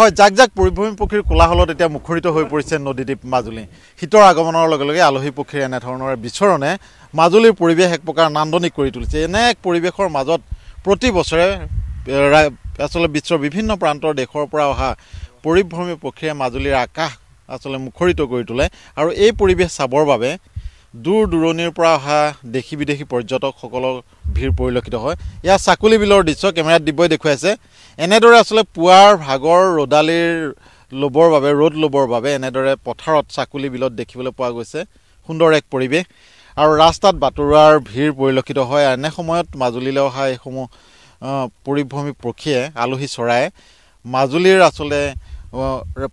হয়, জাক জাক পৰিভ্ৰমী পক্ষীৰ কোলাহলত এতিয়া মুখৰিত হৈ পৰিছে নদীদ্বীপ মাজুলী। শীতৰ আগমনৰ লগে লগে আলহী পক্ষীৰ এনেধৰণৰ বিচৰণে মাজুলীৰ পৰিৱেশ এক প্ৰকাৰ নান্দনিক কৰি তুলিছে। এনে এক পৰিৱেশৰ মাজত প্ৰতি বছৰে আচলতে বিশ্বৰ বিভিন্ন প্ৰান্তৰ দেশৰ পৰা অহা পৰিভ্ৰমী পক্ষীয়ে মাজুলীৰ আকাশ আচলতে মুখৰিত কৰি তোলে। আৰু এই পৰিৱেশ চাবৰ বাবে দূৰ দূৰণিৰ পৰা অহা দেশী বিদেশী পৰ্যটকসকলৰ ভিৰ পৰিলক্ষিত হয়। ইয়াৰ চাকুলি বিলৰ দৃশ্য কেমেৰাত দিব্যই দেখুৱাইছে। এনেদৰে আচলতে পুৱাৰ ভাগৰ ৰ'দ ল'বৰ বাবে এনেদৰে পথাৰত চাকুলি বিলত দেখিবলৈ পোৱা গৈছে সুন্দৰ এক পৰিৱেশ। আৰু ৰাস্তাত বাটৰুৱাৰ ভিৰ পৰিলক্ষিত হয়। এনে সময়ত মাজুলীলৈ অহা এইসমূহ পৰিভ্ৰমী পক্ষীয়ে আলহী চৰাই মাজুলীৰ আচলতে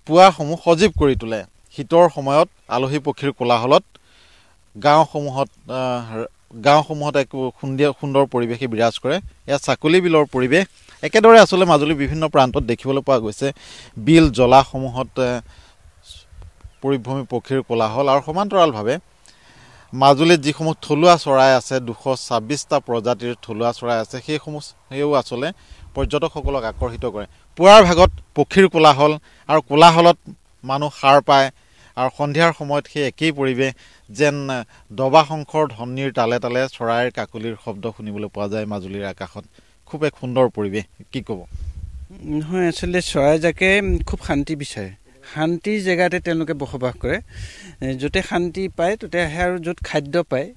পুৱাসমূহ সজীৱ কৰি তোলে। শীতৰ সময়ত আলহী পক্ষীৰ কোলাহলত গাঁওসমূহত এক সুন্দৰ পৰিৱেশে বিৰাজ কৰে। ইয়াত চাকুলি বিলৰ পৰিৱেশ একেদৰে আচলতে মাজুলীৰ বিভিন্ন প্ৰান্তত দেখিবলৈ পোৱা গৈছে। বিল জলাসমূহত পৰিভ্ৰমী পক্ষীৰ কোলাহল আৰু সমান্তৰালভাৱে মাজুলীত যিসমূহ থলুৱা চৰাই আছে 226টা প্ৰজাতিৰ থলুৱা চৰাই আছে সেইও আচলতে পৰ্যটকসকলক আকৰ্ষিত কৰে। পুৱাৰ ভাগত পক্ষীৰ কোলাহল আৰু কোলাহলত মানুহ সাৰ পায় আৰু সন্ধিয়াৰ সময়ত সেই একেই পৰিৱেশ যেন দবা শংখৰ ধ্বনিৰ তালে তালে চৰাইৰ কাকলিৰ শব্দ শুনিবলৈ পোৱা যায় মাজুলীৰ আকাশত। খুব এক সুন্দৰ পৰিৱেশ, কি ক'ব? নহয়, আচলতে চৰাইজাকে খুব শান্তি বিচাৰে। শান্তিৰ জেগাতে তেওঁলোকে বসবাস কৰে। য'তে শান্তি পায় ততে আহে আৰু য'ত খাদ্য পায়,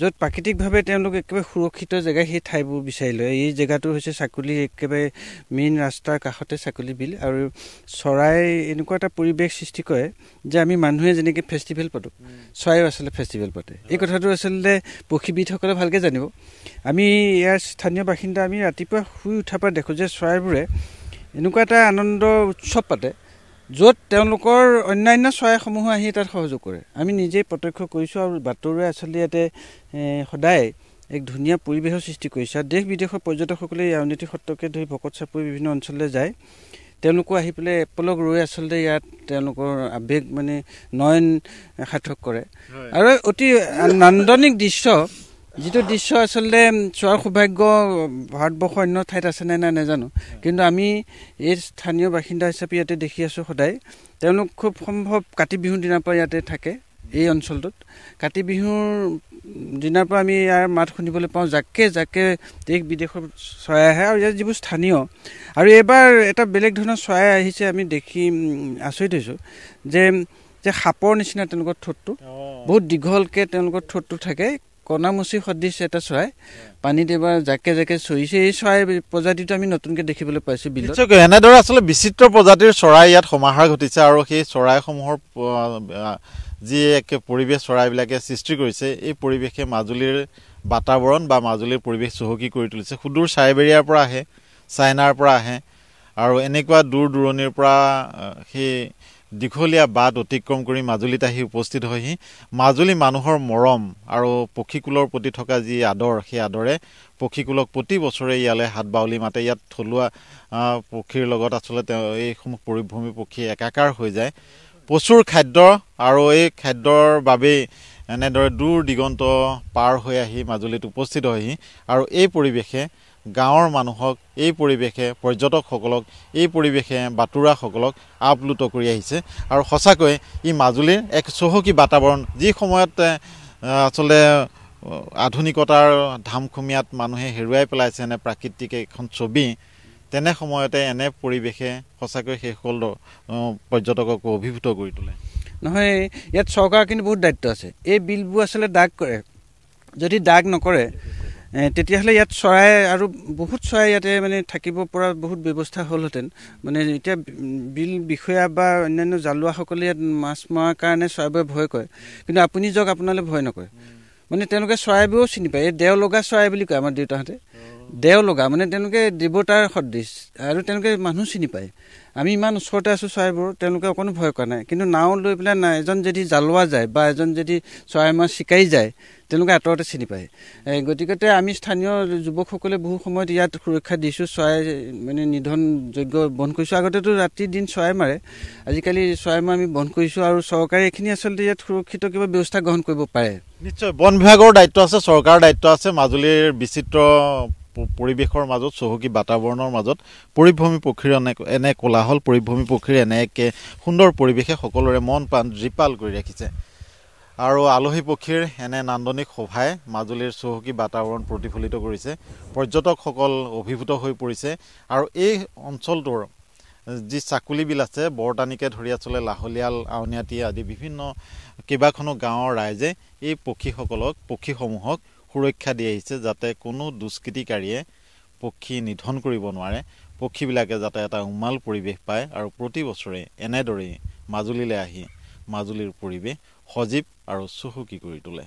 য'ত প্ৰাকৃতিকভাৱে তেওঁলোকে একেবাৰে সুৰক্ষিত জেগা সেই ঠাইবোৰ বিচাৰি লয়। এই জেগাটো হৈছে চাকুলি একেবাৰে মেইন ৰাস্তাৰ কাষতে চাকুলি বিল। আৰু চৰাই এনেকুৱা এটা পৰিৱেশ সৃষ্টি কৰে যে আমি মানুহে যেনেকৈ ফেষ্টিভেল পাতোঁ, চৰাইও আচলতে ফেষ্টিভেল পাতে। এই কথাটো আচলতে পক্ষীবিদসকলে ভালকৈ জানিব। আমি ইয়াৰ স্থানীয় বাসিন্দা, আমি ৰাতিপুৱা শুই উঠাৰ পৰা দেখোঁ যে চৰাইবোৰে এনেকুৱা এটা আনন্দ উৎসৱ পাতে য'ত তেওঁলোকৰ অন্যান্য চৰাইসমূহো আহি তাত সহযোগ কৰে। আমি নিজেই প্ৰত্যক্ষ কৰিছোঁ আৰু বাটৰুৱাই আচলতে ইয়াতে সদায় এক ধুনীয়া পৰিৱেশৰ সৃষ্টি কৰিছে। আৰু দেশ বিদেশৰ পৰ্যটকসকলে এই আউনীআটী সত্ৰকে ধৰি ভকত চাপৰি বিভিন্ন অঞ্চললৈ যায়। তেওঁলোকো আহি পেলাই এপলক ৰৈ আচলতে ইয়াত তেওঁলোকৰ আৱেগ নয়ন সাৰ্থক কৰে। আৰু অতি নান্দনিক দৃশ্য, যিটো দৃশ্য আচলতে চোৱাৰ সৌভাগ্য ভাৰতবৰ্ষৰ অন্য ঠাইত আছে নে নাই নাজানো, কিন্তু আমি এই স্থানীয় বাসিন্দা হিচাপে ইয়াতে দেখি আছোঁ সদায়। তেওঁলোক খুব সম্ভৱ কাতি বিহুৰ দিনাৰ পৰা ইয়াতে থাকে এই অঞ্চলটোত। কাতি বিহুৰ দিনাৰ পৰা আমি ইয়াৰ মাত শুনিবলৈ পাওঁ। জাকে জাকে দেশ বিদেশৰ চৰাই আহে আৰু ইয়াত যিবোৰ স্থানীয়। আৰু এইবাৰ এটা বেলেগ ধৰণৰ চৰাই আহিছে, আমি দেখি আচৰিত হৈছোঁ যে সাপৰ নিচিনা তেওঁলোকৰ ঠোঁটটো বহুত দীঘলকৈ তেওঁলোকৰ ঠোঁটটো থাকে। কণামুচি সদৃশ এটা চৰাই পানীত এবাৰ জাকে জাকে চৰিছে। এই চৰাই প্ৰজাতিটো আমি নতুনকৈ দেখিবলৈ পাইছোঁ বিলত। এনেদৰে আচলতে বিচিত্ৰ প্ৰজাতিৰ চৰাই ইয়াত সমাহাৰ ঘটিছে আৰু সেই চৰাইসমূহৰ যি এক পৰিৱেশ চৰাইবিলাকে সৃষ্টি কৰিছে, এই পৰিৱেশে মাজুলীৰ বাতাবৰণ বা মাজুলীৰ পৰিৱেশ চহকী কৰি তুলিছে। সুদূৰ চাইবেৰিয়াৰ পৰা আহে, চাইনাৰ পৰা আহে আৰু এনেকুৱা দূৰ দূৰণিৰ পৰা সেই দীঘলীয়া বাট অতিক্ৰম কৰি মাজুলীত আহি উপস্থিত হয়হি। মাজুলী মানুহৰ মৰম আৰু পক্ষীকুলৰ প্ৰতি থকা যি আদৰ, সেই আদৰে পক্ষীকুলক প্ৰতি বছৰে ইয়ালৈ হাত বাউলি মাতে। ইয়াত থলুৱা পক্ষীৰ লগত আচলতে এইসমূহ পৰিভ্ৰমী পক্ষী একাকাৰ হৈ যায়। প্ৰচুৰ খাদ্য আৰু এই খাদ্যৰ বাবেই এনেদৰে দূৰ দিগন্ত পাৰ হৈ আহি মাজুলীত উপস্থিত হয়হি। আৰু এই পৰিৱেশে গাঁৱৰ মানুহক, এই পৰিৱেশে পৰ্যটকসকলক, এই পৰিৱেশে বাটৰুৱাসকলক আপ্লুত কৰি আহিছে। আৰু সঁচাকৈ ই মাজুলীৰ এক চহকী বাতাবৰণ। যি সময়ত আচলতে আধুনিকতাৰ ধামখুমীয়াত মানুহে হেৰুৱাই পেলাইছে এনে প্ৰাকৃতিক এখন ছবি, তেনে সময়তে এনে পৰিৱেশে সঁচাকৈ সেইসকল পৰ্যটকক অভিভূত কৰি তোলে। নহয়, ইয়াত চৰকাৰৰ কিন্তু বহুত দায়িত্ব আছে। এই বিলবোৰ আচলতে দাগ কৰে। যদি দাগ নকৰে তেতিয়াহ'লে ইয়াত চৰাই আৰু বহুত চৰাই ইয়াতে থাকিব পৰা বহুত ব্যৱস্থা হ'লহেঁতেন। এতিয়া বিল বিষয়া বা অন্যান্য জালুৱাসকলে ইয়াত মাছ মৰাৰ কাৰণে চৰাইবোৰে ভয় কৰে, কিন্তু আপুনি যাওক আপোনালৈ ভয় নকৰে। তেওঁলোকে চৰাইবোৰো চিনি পায়। এই দেও লগা চৰাই বুলি কয় আমাৰ দেউতাহঁতে। দেও লগা তেওঁলোকে দেৱতাৰ সদৃশ আৰু তেওঁলোকে মানুহ চিনি পায়। আমি ইমান ওচৰতে আছোঁ চৰাইবোৰ, তেওঁলোকে অকণো ভয় কৰা নাই। কিন্তু নাও লৈ পেলাই এজন যদি জালুৱা যায় বা এজন যদি চৰাই মাছ চিকাৰী যায়, তেওঁলোকে আঁতৰতে চিনি পায়। গতিকে আমি স্থানীয় যুৱকসকলে বহু সময়ত ইয়াত সুৰক্ষা দিছোঁ। চৰাই নিধন যোগ্য বন্ধ কৰিছোঁ। আগতেতো ৰাতি দিন চৰাই মাৰে, আজিকালি চৰাই মাৰ আমি বন্ধ কৰিছোঁ। আৰু চৰকাৰে এইখিনি আচলতে ইয়াত সুৰক্ষিত কিবা ব্যৱস্থা গ্ৰহণ কৰিব পাৰে। নিশ্চয় বন বিভাগৰ দায়িত্ব আছে, চৰকাৰৰ দায়িত্ব আছে। মাজুলীৰ বিচিত্ৰ পৰিৱেশৰ মাজত চহকী বাতাবৰণৰ মাজত পৰিভ্ৰমী পক্ষীৰ এনে কোলাহল পৰিভ্ৰমী পক্ষীৰ এনে এক সুন্দৰ পৰিৱেশে সকলোৰে মন প্ৰাণ জীপাল কৰি ৰাখিছে আৰু আলহী পক্ষীৰ এনে নান্দনিক শোভাই মাজুলীৰ চহকী বাতাবৰণ প্ৰতিফলিত কৰিছে পৰ্যটকসকল অভিভূত হৈ পৰিছে আৰু এই অঞ্চলটোৰ যি চাকুলি বিল আছে বৰটানিকে ধৰি আচলতে লাহলিয়াল আউনীআটী আদি বিভিন্ন কেইবাখনো গাঁৱৰ ৰাইজে এই পক্ষীসমূহক সুৰক্ষা দি আহিছে যাতে কোনো দুষ্কৃতিকাৰীয়ে পক্ষী নিধন কৰিব নোৱাৰে পক্ষীবিলাকে যাতে এটা উমাল পৰিৱেশ পায় আৰু প্ৰতি বছৰে এনেদৰেই মাজুলীলৈ আহি মাজুলীৰ পৰিৱেশ সজীৱ আৰু চহকী কৰি তোলে